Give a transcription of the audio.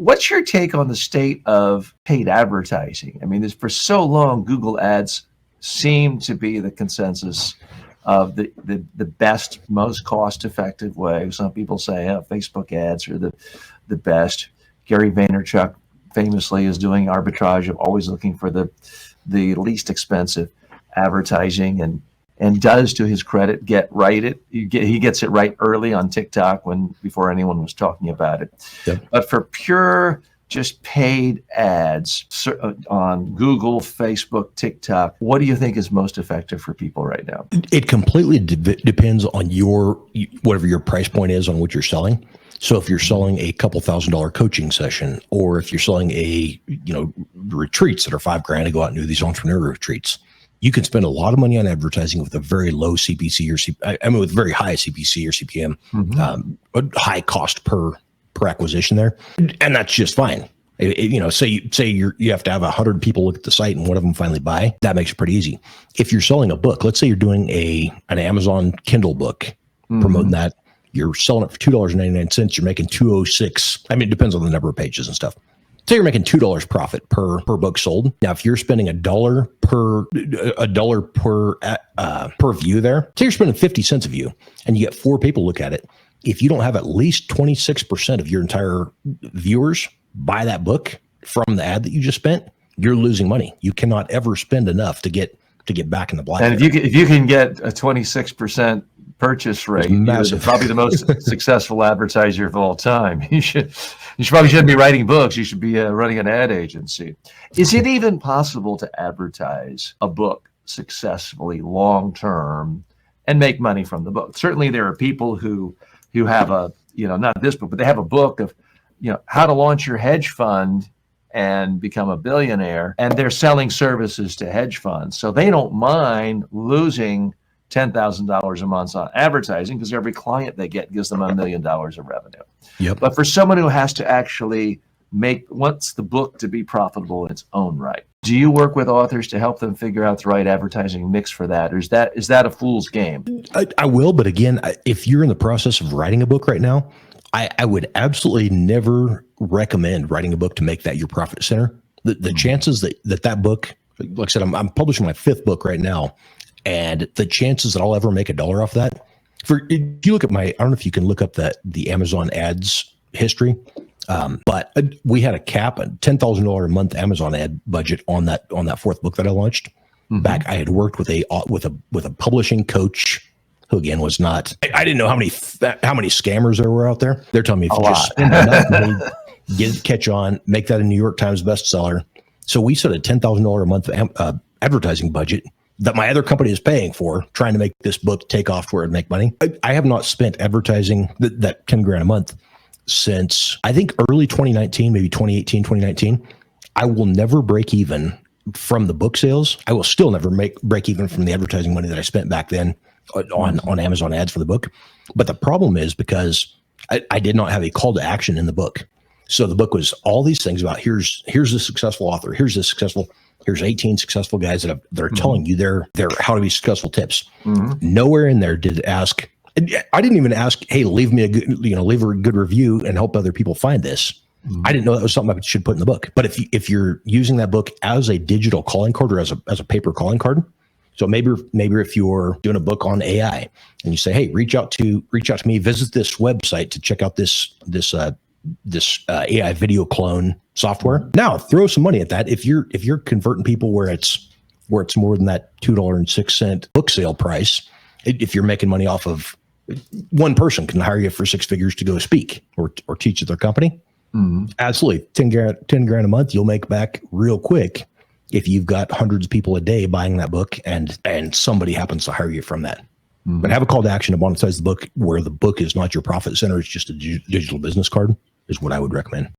What's your take on the state of paid advertising? I mean, for so long, Google Ads seemed to be the consensus of the best, most cost-effective way. Some people say Facebook ads are the best. Gary Vaynerchuk famously is doing arbitrage of always looking for the least expensive advertising, and does, to his credit, he gets it right early on TikTok before anyone was talking about it. Yep. But for pure just paid ads on Google, Facebook, TikTok, what do you think is most effective for people right now? It completely depends on whatever your price point is on what you're selling. So if you're selling a couple $1,000 coaching session, or if you're selling retreats that are $5,000 to go out and do these entrepreneur retreats, you can spend a lot of money on advertising with a very low CPC with very high CPC or CPM, a high cost per acquisition there, and that's just fine. Say you have to have 100 people look at the site and one of them finally buy. That makes it pretty easy. If you're selling a book, let's say you're doing an Amazon Kindle book, promoting that, you're selling it for $2.99. You're making $2.06. I mean, it depends on the number of pages and stuff. So you're making $2 profit per book sold. Now, if you're spending $1 per view there, so you're spending 50 cents a view, and you get 4 people look at it. If you don't have at least 26% of your entire viewers buy that book from the ad that you just spent, you're losing money. You cannot ever spend enough to get back in the black. And if you can get a 26% purchase rate, you're probably the most successful advertiser of all time. You probably shouldn't be writing books. You should be running an ad agency. Is it even possible to advertise a book successfully long term and make money from the book? Certainly, there are people who have not this book, but they have a book of how to launch your hedge fund and become a billionaire, and they're selling services to hedge funds, so they don't mind losing $10,000 a month on advertising, because every client they get gives them $1 million of revenue. Yep. But for someone who has to actually wants the book to be profitable in its own right, do you work with authors to help them figure out the right advertising mix for that? Or is that a fool's game? I will, but again, if you're in the process of writing a book right now, I would absolutely never recommend writing a book to make that your profit center. The chances that book, like I said, I'm publishing my 5th book right now, and the chances that I'll ever make $1 off that, if you look at I don't know if you can look up the Amazon ads history, but we had a cap, a $10,000 a month Amazon ad budget on that 4th book that I launched. Back, I had worked with a publishing coach who, again, was not. I didn't know how many scammers there were out there. They're telling me if you just spend enough money, catch on, make that a New York Times bestseller. So we set a $10,000 a month advertising budget that my other company is paying for, trying to make this book take off to where it'd make money. I have not spent advertising that $10,000 a month since, I think, early 2019, maybe 2018, 2019. I will never break even from the book sales. I will still never break even from the advertising money that I spent back then on Amazon ads for the book. But the problem is because I did not have a call to action in the book. So the book was all these things about here's a successful author, here's 18 successful guys that are telling you their how to be successful tips. Nowhere in there did it ask. I didn't even ask, hey, leave me leave a good review and help other people find this. I didn't know that was something I should put in the book. But if you're using that book as a digital calling card or as a paper calling card, so maybe if you're doing a book on AI and you say, hey, reach out to me, visit this website to check out this AI video clone software. Now throw some money at that. If you're converting people where it's more than that $2.06 book sale price, if you're making money off of one person can hire you for 6 figures to go speak or teach at their company. Absolutely. $10,000 a month, you'll make back real quick if you've got hundreds of people a day buying that book and somebody happens to hire you from that. But have a call to action to monetize the book where the book is not your profit center. It's just a digital business card is what I would recommend.